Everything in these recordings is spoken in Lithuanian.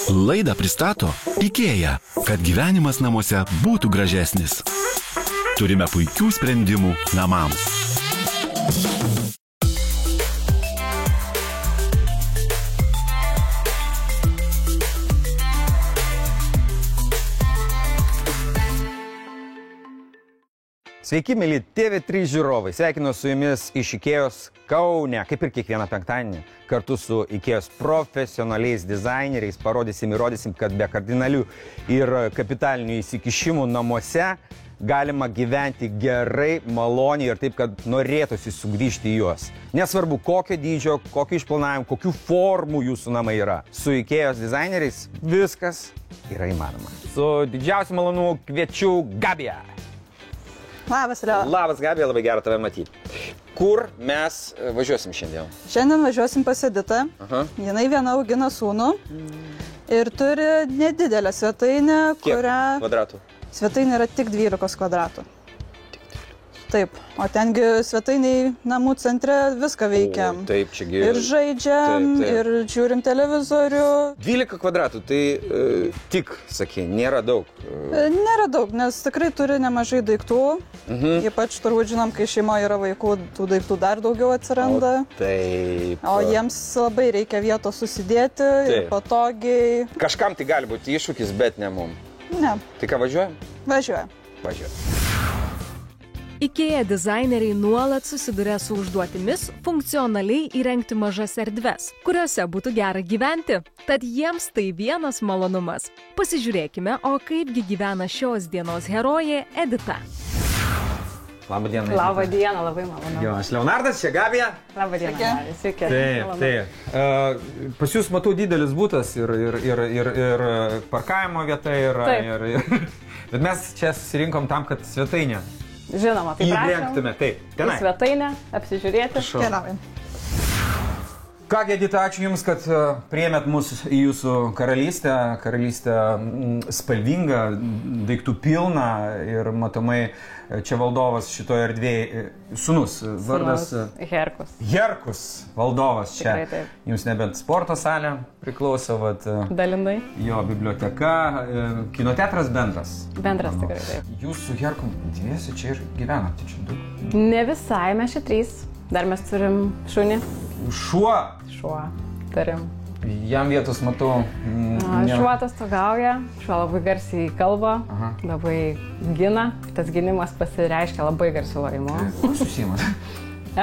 Laidą pristato IKEA, kad gyvenimas namuose būtų gražesnis. Turime puikių sprendimų namams. Sveiki, mėly TV3 žiūrovai. Sveikinu su jumis iš IKEA'os Kaune, kaip ir kiekvieną penktadienį. Kartu su IKEA'os profesionaliais dizaineriais įrodysim, kad be kardinalių ir kapitalinių įsikišimų namuose galima gyventi gerai, maloniai ir taip, kad norėtųsi sugrįžti į juos. Nesvarbu, kokio dydžio, kokio išplanavimo, kokių formų jūsų namai yra. Su IKEA'os dizaineriais viskas yra įmanoma. Su didžiausiu malonumu kviečiu Gabiją. Labas, Leo. Labas, Gabija, labai gera tave matyti. Kur mes važiuosim šiandien? Šiandien važiuosim pas Editą. Jinai viena augina sūnų ir turi nedidelę svetainę, kurią... Kiek kvadratų? Svetainė yra tik 12 kvadratų. Taip, o tengi svetainiai namų centre viską veikiam. Taip, čiagi... Ir žaidžiam, ir žiūrim televizorių. 12 kvadratų, tai tik, sakė, nėra daug. Nėra daug, nes tikrai turi nemažai daiktų. Ypač turbūt žinom, kai šeimoje yra vaikų, tų daiktų dar daugiau atsiranda. Taip. O jiems labai reikia vietos susidėti ir patogiai. Kažkam tai gali būti iššūkis, bet ne mum. Ne. Tai ką, važiuojam? Važiuojam. IKEA dizaineriai nuolat susiduria su užduotimis funkcionaliai įrengti mažas erdves, kuriuose būtų gera gyventi. Tad jiems tai vienas malonumas. Pasižiūrėkime, o kaipgi gyvena šios dienos herojė Edita. Labą dieną. Labą dieną, labai malonu. Jo, aš Leonardas, čia Gabija. Labą dieną. Sveiki. Taip. Pas jūs matau didelis būtas ir parkavimo vieta yra. Bet mes čia susirinkom tam, kad svetainę žinoma, tai įrengtume. Taip, tenai. Į svetainę, apsižiūrėti. Keliaujam. Kągi, Edita, ačiū Jums, kad priėmėt mus į Jūsų karalystę. Karalystę spalvingą, daiktų pilną ir matomai čia valdovas šitoje erdvėje, sūnus, vardas... Herkus. Herkus, valdovas čia. Tikrai taip. Jums nebent sporto salė priklauso, dalinai. Jo, biblioteka, kinoteatras bendras. Bendras tikrai taip. Jūs su Herkum dviesi čia ir gyvenate čia daug? Ne visai, mes čia 3. Dar mes turim šunį. Šuo? Šuo, turim. Jam vietos matau. Šuo atostogauja, šuo labai garsiai kalba, labai gina. Tas gynimas pasireiškia labai garsiu lojimu. Kuo jūs užsiimat?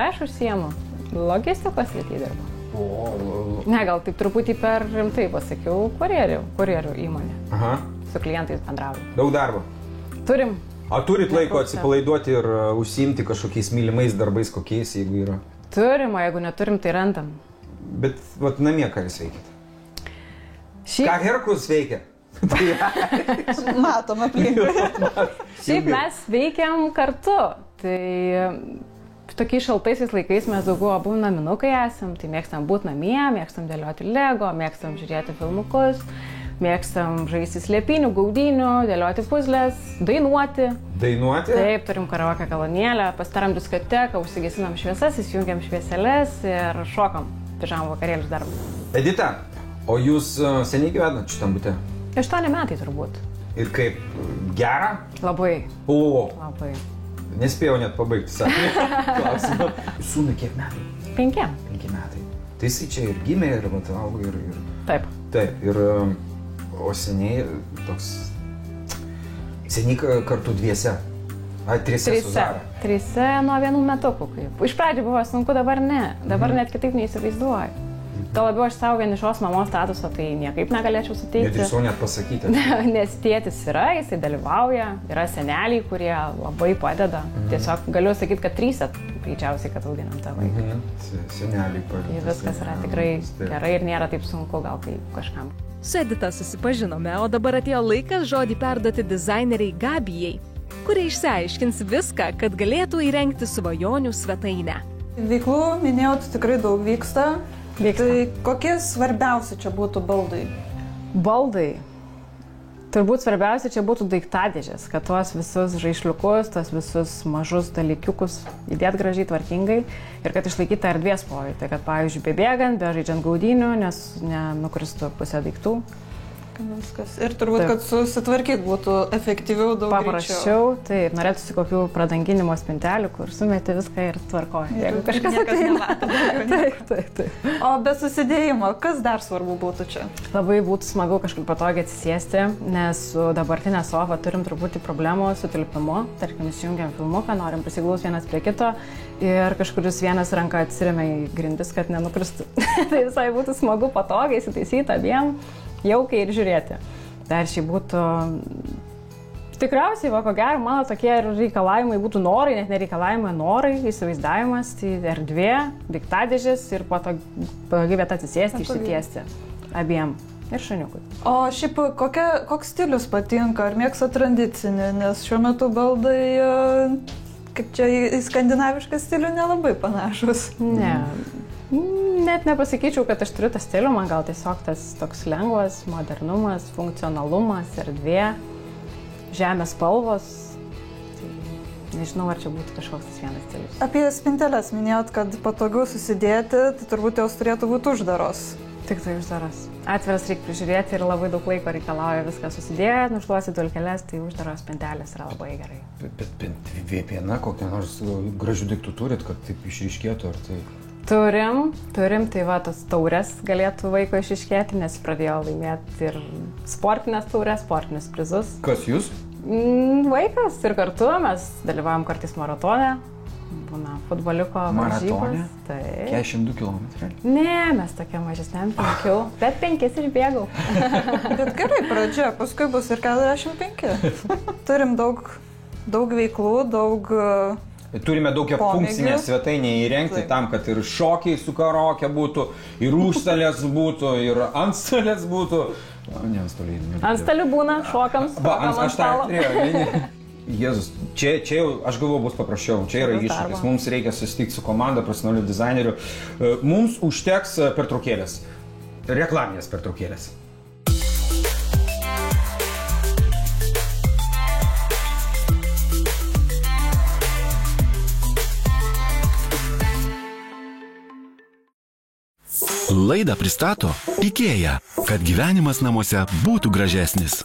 Aš užsiimu. Logistikos srity dirbu. Ne, gal taip truputį per rimtai pasakiau, kurjerių įmonė. Su klientais bendrauju. Daug darbo? Turim. A turit laiko atsipalaiduoti ir užsiimti kažkokiais mylimais darbais, kokiais, jeigu yra? Turim, o jeigu neturim, tai randam. Bet namie ką jūs veikit? Ką Herkus veikia? Matom aplinkui. Šiaip mes veikiam kartu. Tai tokiais šaltaisiais laikais mes daugiau abu naminukai esam. Tai mėgstam būti namie, mėgstam dėlioti Lego, mėgstam žiūrėti filmukus. Mėgstam žaisti slėpinių, gaudynių, dėlioti puzlės, dainuoti. Dainuoti? Taip, turim karaoke kolonėlę, pasidarom diskoteką, užsigesinam šviesas, įsijungiam švieseles ir šokam. Pižam vakarėlius darom. Edita, o jūs seniai gyvenat šitam bute? 8 metai turbūt. Ir kaip, gera? Labai. Labai. Nespėjau net pabaigti klausimą. Sūnui kiek metų? 5. 5 metai. Tai jisai čia ir gimė, ir augo, ir... Taip. Taip, ir... O seniai toks... Seniai kartu dviese. Ai, 3 su Zara. 3 nuo 1 metukų kaip. Iš pradžių buvo sunku, dabar ne. Dabar net kitaip neįsivaizduoju. Tuo labiau aš savo vienišos mamos statuso, tai niekaip negalėčiau suteikti. Nedrįsau net pasakyti. Nes tėtis yra, jisai dalyvauja, yra seneliai, kurie labai padeda. Tiesiog galiu sakyti, kad 3 greičiausiai, kad auginam tą vaiką. Seneliai padeda. Tai viskas yra tikrai gerai ir nėra taip sunku gal kaip kažkam. Su Edita susipažinome, o dabar atėjo laikas žodį perduoti dizaineriai Gabijai, kuri išsiaiškins viską, kad galėtų įrengti svajonių svetainę. Veiklų, minėjot, tikrai daug vyksta. Tai kokie svarbiausi čia būtų baldai? Baldai. Turbūt svarbiausia čia būtų daiktadėžės, kad tuos visus žaisliukus, tuos visus mažus dalykiukus įdėt gražiai, tvarkingai ir kad išlaikytų erdvės pojūtį. Tai kad, pavyzdžiui, bebėgant, bežaidžiant gaudynių, nes nenukristų pusę daiktų. Viskas. Ir turbūt, kad susitvarkyt būtų efektyviau, daug paprasčiau. Taip, norėtųsi kokių pradanginimo spintelių, kur sumeti viską ir tvarkoji. Jeigu kažkas ateina. Taip. O be susidėjimo, kas dar svarbu būtų čia? Labai būtų smagu kažkaip patogiai atsisėsti, nes su dabartinė sofa turim truputį problemų su tilpimu. Tarkim, įsijungiam filmuką, norim prisiglaus vienas prie kito ir kažkuris vienas ranka atsiremia į grindis, kad nenukristų. Tai visai būtų smagu patogiai įsitaisyti abiem. Jaukiai ir žiūrėti. Dar šiai būtų, tikriausiai, ko gero, mano tokie reikalavimai būtų norai, net nereikalavimai, norai, įsivaizdavimas, tai erdvė, daiktadėžės ir po to vietą atsisėsti, išsitiesti abiem ir šuniukui. O šiaip koks stilius patinka, ar mėgsta tradicinį, nes šiuo metu baldai, kaip čia į skandinavišką stilių, nelabai panašus. Ne. Net nepasakyčiau, kad aš turiu tą stilių, man gal tiesiog tas toks lengvas, modernumas, funkcionalumas, erdvė, žemės spalvos. Tai nežinau, ar čia būtų kažkoks tas vienas stilius. Apie spinteles minėjot, kad patogiau susidėti, tai turbūt jos turėtų būti uždaros. Tik tai uždaros. Atviras reikia prižiūrėti ir labai daug laiko reikalauja viską susidėti, nušluosi dulkeles, tai uždaros spintelės yra labai gerai. Bet viena kokią nors gražių daiktų turit, kad taip išryškėtų, ar tai... Turim, tai va, tos taurės galėtų vaiko išiškėti, nes pradėjo laimėti ir sportinės taurės, sportinius prizus. Kas jūs? Vaikas ir kartu mes dalyvavom kartais maratone, būna futboliko varžybos. Maratone? 42 km? Ne, mes tokie mažesniam 5, bet 5 išbėgau. Bet gerai pradžia, paskui bus ir 45. Turim daug veiklų, daug... Turime daug funkcinę svetainę įrengti tam, kad ir šokiai su karaoke būtų, ir užstalės būtų, ir antstalės būtų. Ne antstaliai. Antstalių būna, šokams, šokam ant stalo. Jėzus, čia jau, aš galvoju, bus paprasčiau. Čia yra iššūkis. Mums reikia susitikti su komanda, profesionalių dizainerių. Mums užteks pertraukėlės. Reklaminės pertraukėlės. Laidą pristato IKEA, kad gyvenimas namuose būtų gražesnis.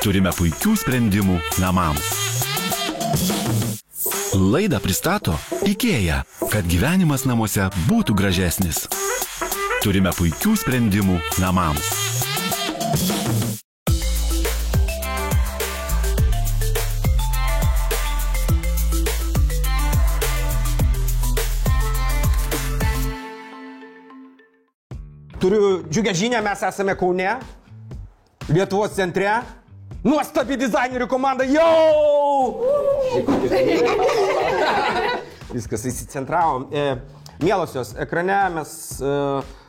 Turime puikių sprendimų namams. Laidą pristato IKEA, kad gyvenimas namuose būtų gražesnis. Turime puikių sprendimų namams. Turiu džiugę žinią, mes esame Kaune, Lietuvos centre. Nuostabi dizainerių komanda, jau! Viskas įsicentravom. Mielosios, ekrane mes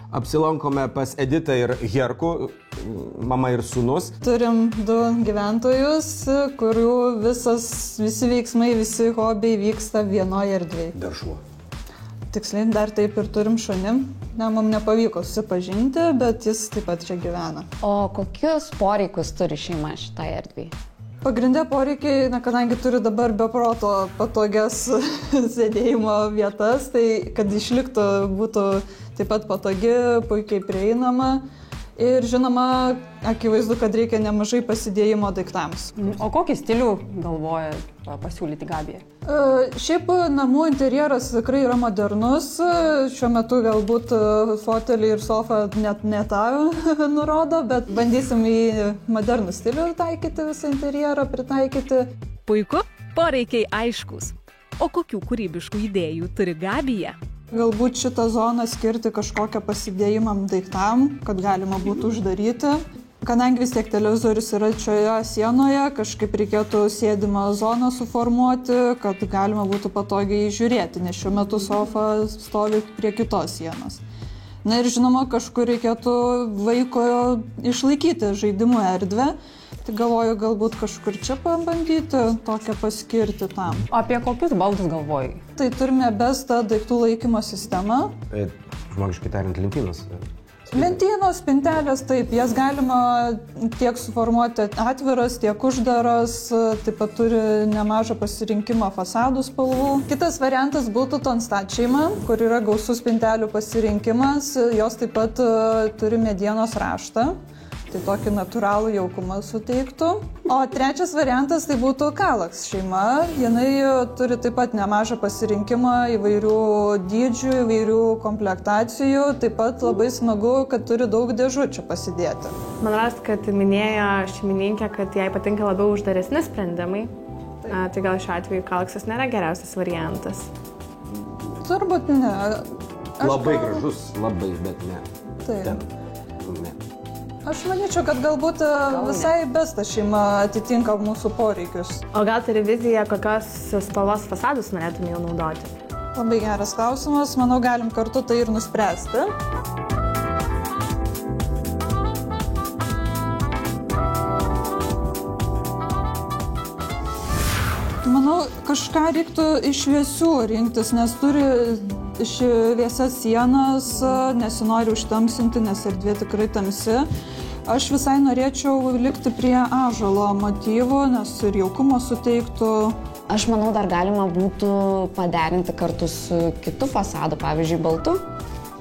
apsilankome pas Editą ir Herkų, mama ir sūnus. Turim 2 gyventojus, kurių visi veiksmai, visi hobiai vyksta vienoje erdvėje. Dar šuo. Tiksliai, dar taip ir turim šunim. Mums nepavyko susipažinti, bet jis taip pat čia gyvena. O kokius poreikius turi šeima šitai erdvei? Pagrindė poreikiai, kadangi turi dabar be proto patogias sėdėjimo vietas, tai kad išliktų, būtų taip pat patogi, puikiai prieinama. Ir žinoma, akivaizdu, kad reikia nemažai pasidėjimo daiktams. O kokį stilių galvoja pasiūlyti Gabija? Šiaip namų interjeras tikrai yra modernus. Šiuo metu galbūt fotelį ir sofą net ne tą nurodo, bet bandysim į modernų stilių taikyti visą interjerą, pritaikyti. Puiku, poreikiai aiškus. O kokių kūrybiškų idėjų turi Gabija? Galbūt šitą zoną skirti kažkokią pasidėjimam daiktam, kad galima būtų uždaryti. Kadangi vis tiek televizorius yra šioje sienoje, kažkaip reikėtų sėdimą zoną suformuoti, kad galima būtų patogiai žiūrėti, nes šiuo metu sofa stovi prie kitos sienos. Na ir žinoma, kažkur reikėtų vaiko išlaikyti žaidimų erdvę. Tai galvoju, galbūt kažkur čia pabandyti tokią paskirti tam. Apie kokius baldus galvojai? Tai turime bestą daiktų laikymo sistemą. Žmogiškai tariant, lentynos. Lentynos, spintelės, taip, jas galima tiek suformuoti atviras, tiek uždaras, taip pat turi nemažą pasirinkimą fasadų spalvų. Kitas variantas būtų Tonstat šeima, kur yra gausus spintelių pasirinkimas, jos taip pat turi medienos raštą. Tai tokį natūralų jaukumą suteiktų. O trečias variantas tai būtų Kallax šeima. Jinai turi taip pat nemažą pasirinkimą įvairių dydžių, įvairių komplektacijų. Taip pat labai smagu, kad turi daug dėžučių pasidėti. Man rodos, kad minėjo šeimininkė, kad jai patinka labiau uždaresni sprendimai. Tai gal šiuo atveju Kallaxas nėra geriausias variantas. Turbūt ne. Labai gražus, labai, bet ne. Taip. Ne. Aš manyčiau, kad galbūt visai besta šeima atitinka mūsų poreikius. O gal turi viziją, kokios spalvos fasadus norėtum jau naudoti? Labai geras klausimas. Manau, galim kartu tai ir nuspręsti. Manau, kažką reiktų iš šviesių rinktis, nes turi šviesias sienas, nesinori užtamsinti, nes erdvė tikrai tamsi. Aš visai norėčiau likti prie ąžuolo motyvų, nes ir jaukumo suteiktų. Aš manau, dar galima būtų paderinti kartu su kitu fasadu, pavyzdžiui, baltu,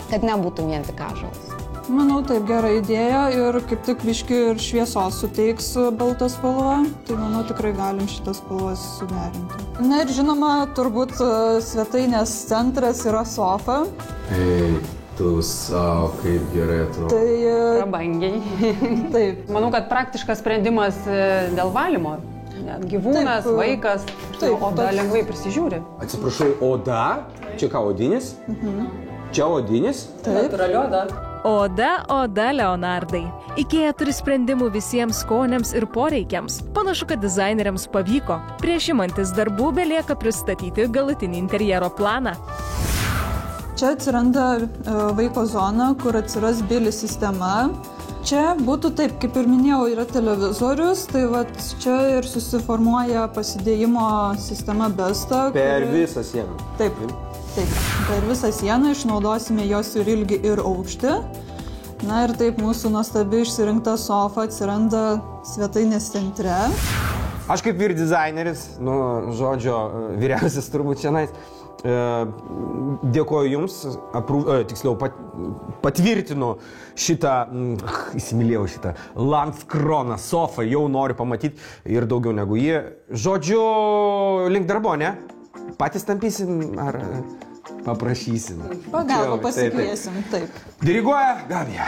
kad nebūtų vien tik ąžuolas. Manau, taip, gera idėja ir kaip tik biški ir šviesos suteiks balta spalva, tai manau tikrai galim šitas spalvas suderinti. Na ir žinoma, turbūt svetainės centras yra sofa. Tu savo, kaip gerai atrodo. Tai Prabangiai. taip. Manau, kad praktiškas sprendimas dėl valymo. Net gyvūnas, Taip. vaikas, Taip, oda toks- lengvai prisižiūri. Atsiprašau, oda? Čia ką, odinis? Čia odinis? Natūrali oda. Oda Leonardai. IKEA turi sprendimų visiems skoniams ir poreikiams. Panašu, kad dizaineriams pavyko. Prieš imantis darbų belieka pristatyti galutinį interjero planą. Čia atsiranda vaiko zona, kur atsiras Billy sistema. Čia būtų taip, kaip ir minėjau, yra televizorius, tai vat čia ir susiformuoja pasidėjimo sistema Besta. Per visą sieną. Taip, taip. Per visą sieną išnaudosime jos ir ilgį, ir aukštį. Na ir taip mūsų nuostabi išsirinkta sofa atsiranda svetainės centre. Aš kaip vyr dizaineris, žodžio vyriausias turbūt šiandien, dėkoju Jums, tiksliau patvirtinu šitą, įsimylėjau šitą Landskroną sofą, jau noriu pamatyti ir daugiau negu jį. Žodžiu, link darbo, ne? Patys tampysim ar paprašysim? Pagalbą pasikviesim, taip. Diriguoja Gabija.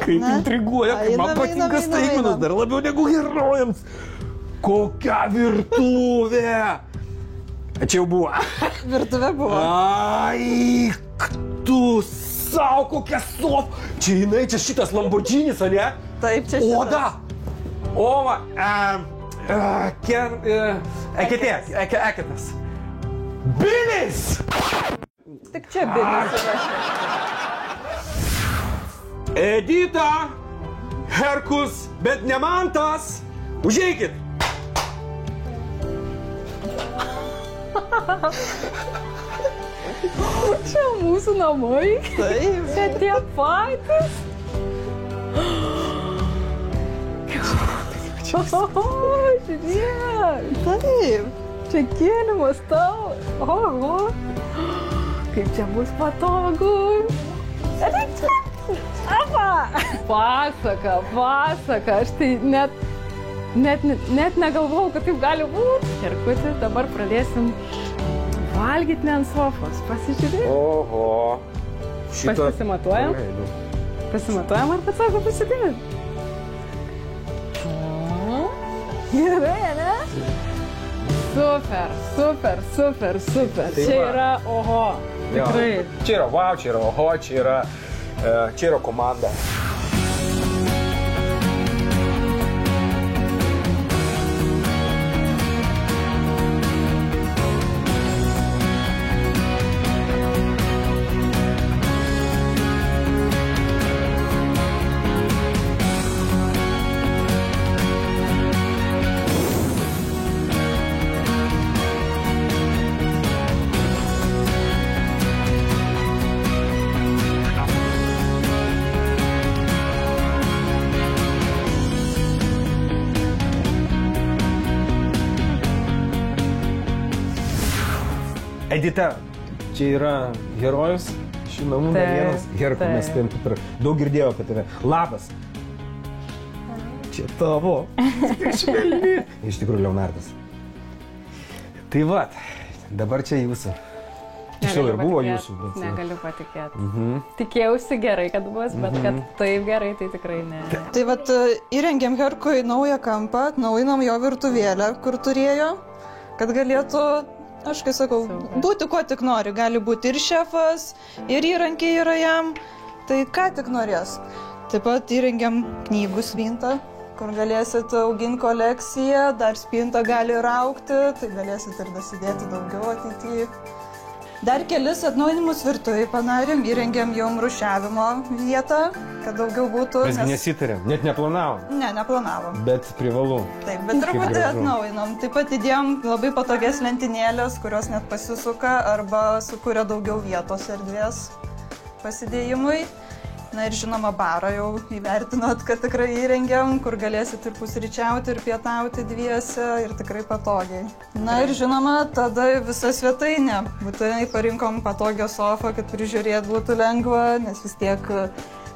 Kaip intriguoja, kaip man patinka staigmenos, dar labiau negu herojams. Kokia virtuvė! Čia jau buvo. Virtuvė buvo. Ai, tu sau, kokia sofa! Čia jinai, čia šitas Lamborghinis, o ne? Taip, čia šitas. Oda! Ova, eketas. Bilis! Tik čia Bilis yra. Edita, Herkus, bet ne Mantas. Užeikit! Čia mūsų namai. Taip. Čia tie patys. Žiūrėk. Taip. Čia kėlimas tau. Oho. Kaip čia bus patogu. Pasaka. Aš tai net negalvojau, kad taip gali būti. Herkuti, dabar pradėsim valgyti ne ant sofos. Pasižiūrėk. Oho. Pasimatuojam? Pasimatuojam ar pats sako pasidėti? Gerai, ne? Super. Čia yra oho. Tikrai. Čia yra wow, čia yra oho, čia yra komanda. Edita, čia yra herojus, šių namų ne vienas. Herko, mes ten per daug girdėjau apie tave. Labas. Čia tavo. Iš tikrųjų, Leonardas. Tai va, dabar čia jūsų. Tiksliau ir buvo jūsų. Bet... Negaliu patikėti. Tikėjausi gerai, kad bus, bet kad taip gerai, tai tikrai ne. Tai vat įrengėm Herkui naują kampą, atnaujinom jo virtuvėlę, kur turėjo, kad galėtų, aš kai sakau, būti kuo tik nori. Gali būti ir šefas, ir įrankiai yra jam, tai ką tik norės. Taip pat įrengėm knygų spintą, kur galėsit auginti kolekciją, dar spinta gali raukti, tai galėsit ir dasidėti daugiau ateityje. Dar kelis atnaujinimus virtuvėj padarėm, įrengėm jau rūšiavimo vietą, kad daugiau būtų. Mes nesitarėm, net neplanavom. Ne, neplanavom. Bet privalu. Taip, bet truputį atnaujinom. Taip pat įdėjom labai patogias lentynėlės, kurios net pasisuka arba sukuria daugiau vietos erdvės pasidėjimui. Na ir žinoma, barą jau įvertinot, kad tikrai įrengiam, kur galėsit ir pusryčiauti, ir pietauti dviese, ir tikrai patogiai. Na ir žinoma, tada visa svetainė. Būtinai parinkom patogią sofą, kad prižiūrėt būtų lengva, nes vis tiek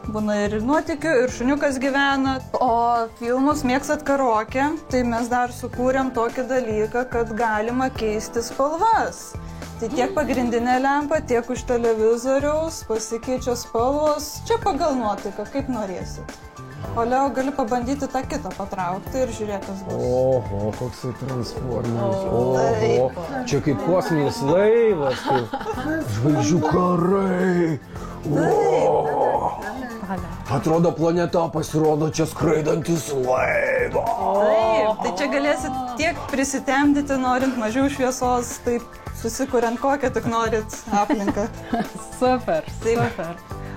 būna ir nuotykių, ir šuniukas gyvena. O filmus mėgstat karaoke, tai mes dar sukūrėm tokį dalyką, kad galima keisti spalvas. Tai tiek pagrindinė lempa, tiek už televizoriaus pasikeičia spalvos, čia pagal nuotaiką, kaip norėsit. O Leo, gali pabandyti tą kitą patraukti ir žiūrėk, kas bus. Oho, koks tai transformeris. Oho, čia kaip kosminis laivas, kaip žvaigždžių karai. Oho. Atrodo, planeta pasirodo čia skraidantis laivas. Taip, tai čia galėsit tiek prisitemdyti, norint mažiau šviesos, taip susikuriant kokią tik norit aplinką. Super, Taip. super.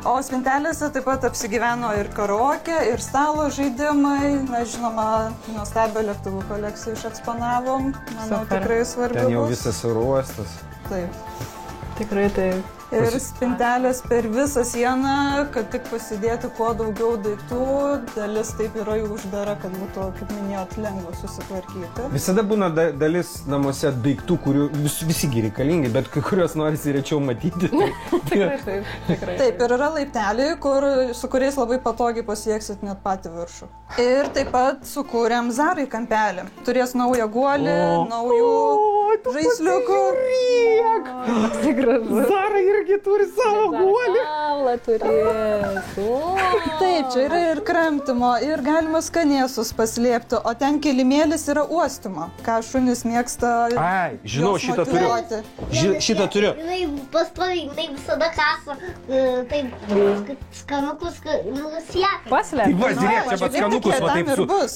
O spintelėse taip pat apsigyveno ir karaoke, ir stalo žaidimai. Na, žinoma, nuostabią lėktuvų kolekciją išeksponavom. Manau, tikrai svarbi bus. Ten jau visas oro uostas. Taip. Tikrai taip. Ir spintelės per visą sieną, kad tik pasidėti kuo daugiau daiktų. Dalis taip yra jų uždara, kad būtų, kaip minėjot, lengva susitvarkyti. Visada būna dalis namuose daiktų, kurių visi reikalingi, bet kai kuriuos norisi rečiau matyti. Tikrai taip, tikrai. Taip, ir yra laipteliai, su kuriais labai patogiai pasieksit net patį viršų. Ir taip pat sukūrėm Zarai kampelį. Turės naują guolį, naujų žaisliukų. Tai gražu. Zara irgi turi savo guolį. Kaulą turės. Taip, čia yra ir kramtimo, ir galima skanėsus paslėpti, o ten kilimėlis yra uostymo, ką šunys mėgsta. Ai, žinau, juos šitą motyvuoti. turiu. Šitą turiu. Jinai pastoviai, jinai visada kasa, taip, skanukus, siekia. Paslėp. Tai va, žiūrėk, čia čia pat skanukus, kaip va tam taip ir bus.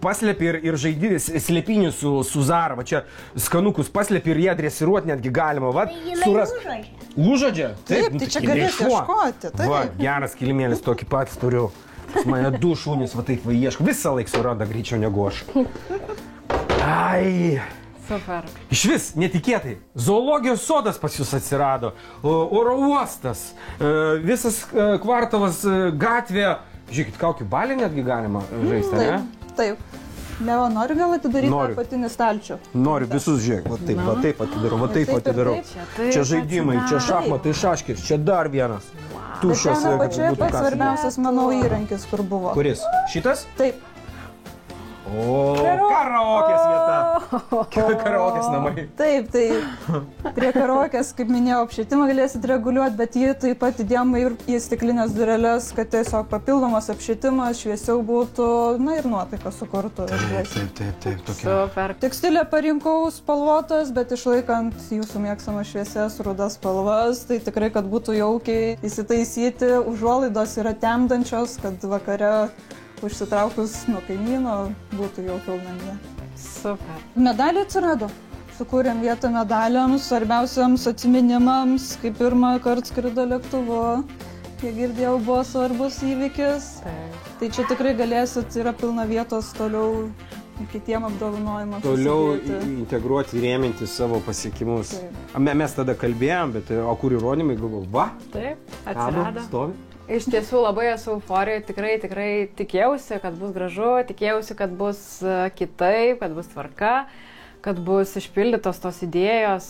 paslėpi ir žaidži slėpinių su Zara, va čia skanukus paslėpi ir jie dresiruoti netgi galima, va, suras. Užuodžia? Taip, tai čia galės ieškoti, taip. Va, geras kilimėlis, tokį patį turiu. Pas mane du šunys, va taip va ieško, visą laiką suranda greičiau negu aš. Ai. Super. Iš vis, netikėtai, zoologijos sodas pas jūs atsirado, oro uostas, visas kvartalas, gatvė. Žiūrėkit, kokį balį netgi galima žaisti, ne? Taip. Leo, nori gal atidaryti Noriu. apatinį stalčių? Noriu visus žiūrėk, va taip atidarau, va taip atidarau. Čia žaidimai, čia šachmatai, šaškės, čia dar vienas. Bet Tuščias, ten apačioje būtų pats kas. svarbiausias mano įrankis, kur buvo. Kuris? Šitas? Taip. O, karaokės vieta. Karaokės namai. Taip, tai prie karaokės, kaip minėjau, apšvietimą galėsit reguliuoti, bet jį taip pat įdėjom ir į stiklinės dureles, kad tiesiog papildomas apšvietimas šviesiau būtų, na ir nuotaiką sukurtų. Taip, tokia. Super. Tekstilę parinkau spalvotas, bet išlaikant jūsų mėgstamas šviesias, rudas spalvas, tai tikrai, kad būtų jaukiai įsitaisyti, užuolaidos yra temdančios, kad vakare užsitraukus nuo kaimyno būtų jaukiau namie. Super. Medaliai atsirado. Sukūrėm vietą medaliams, svarbiausiams atsiminimams, kai pirmą kartą skrido lėktuvu. Kiek girdėjau, buvo svarbus įvykis. Tai čia tikrai galėsit, yra pilna vietos toliau kitiem apdovanojimams. Toliau integruoti, rėminti savo pasiekimus. Mes tada kalbėjom, bet o kur įrodymai, galvoju, va? Taip, atsirado. Stovi. Iš tiesų labai esu euforijoje, tikrai tikėjausi, kad bus gražu, tikėjausi, kad bus kitaip, kad bus tvarka, kad bus išpildytos tos idėjos,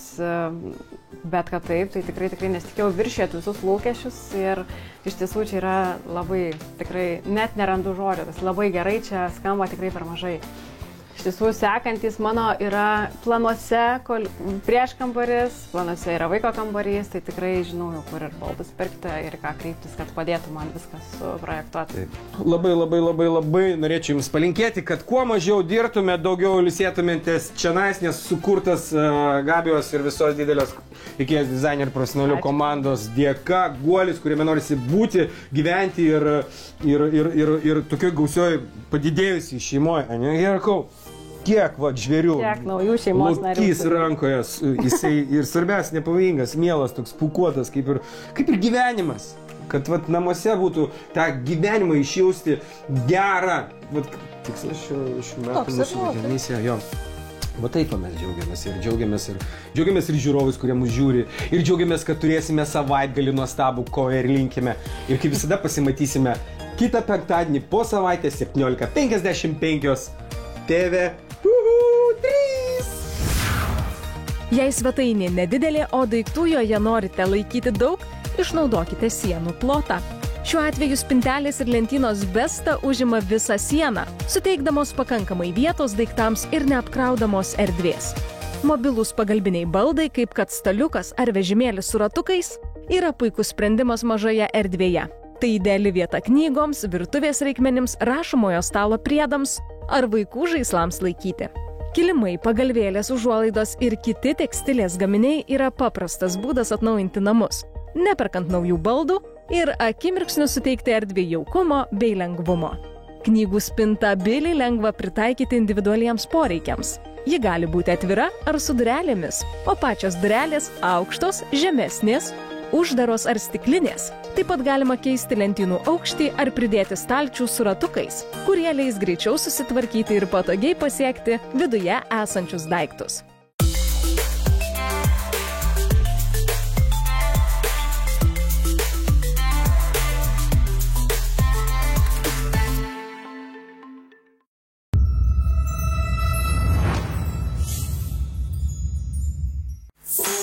bet kad taip, tai tikrai nesitikėjau viršėti visus lūkesčius ir iš tiesų čia yra labai, tikrai net nerandu žodžio, tas labai gerai čia skamba tikrai per mažai. Iš tiesų, sekantis mano yra planuose prieškambaris, planuose yra vaiko kambarys, tai tikrai žinau jau, kur ir baldus pirkti ir ką kreiptis, kad padėtų man viskas suprojektuoti. Labai norėčiau Jums palinkėti, kad kuo mažiau dirbtume, daugiau ilsėtumėtės čionais, nes sukurtas Gabijos ir visos didelės IKEA dizainerių profesionalių komandos dėka, guolis, kuriame norisi būti, gyventi ir tokioj gausioj padidėjusiai šeimoje. Gerakau. Kiek žvėrių, kiek naujų šeimos narių. Lokys rankoje, jisai ir svarbiausia, nepavojingas, mielas, toks pūkuotas, kaip ir gyvenimas. Kad namuose būtų tą gyvenimą išjausti gerą. Tikslas šių metų mūsų misija, jo. Va taip mes džiaugiamės ir žiūrovais, kurie mus žiūri, ir džiaugiamės, kad turėsime savaitgalį nuostabų, ko ir linkime. Ir kaip visada pasimatysime kitą penktadienį po savaitės 17:55 TV 3. Jei svetainė nedidelė, o daiktų joje norite laikyti daug, išnaudokite sienų plotą. Šiuo atveju spintelės ir lentynos Besta užima visą sieną, suteikdamos pakankamai vietos daiktams ir neapkraudamos erdvės. Mobilūs pagalbiniai baldai, kaip kad staliukas ar vežimėlis su ratukais, yra puikus sprendimas mažoje erdvėje. Tai ideali vieta knygoms, virtuvės reikmenims, rašomojo stalo priedams ar vaikų žaislams laikyti. Kilimai, pagalvėlės, užuolaidos ir kiti tekstilės gaminiai yra paprastas būdas atnaujinti namus, neperkant naujų baldų ir akimirksniu suteikti erdvį jaukumo bei lengvumo. Knygų spinta Billy lengva pritaikyti individualiems poreikiams. Ji gali būti atvira ar su durelėmis, o pačios durelės aukštos, žemesnės, uždaros ar stiklinės. Taip pat galima keisti lentynų aukštį ar pridėti stalčių su ratukais, kurie leis greičiau susitvarkyti ir patogiai pasiekti viduje esančius daiktus.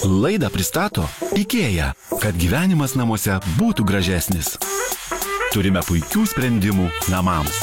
Laidą pristato IKEA, kad gyvenimas namuose būtų gražesnis. Turime puikių sprendimų namams.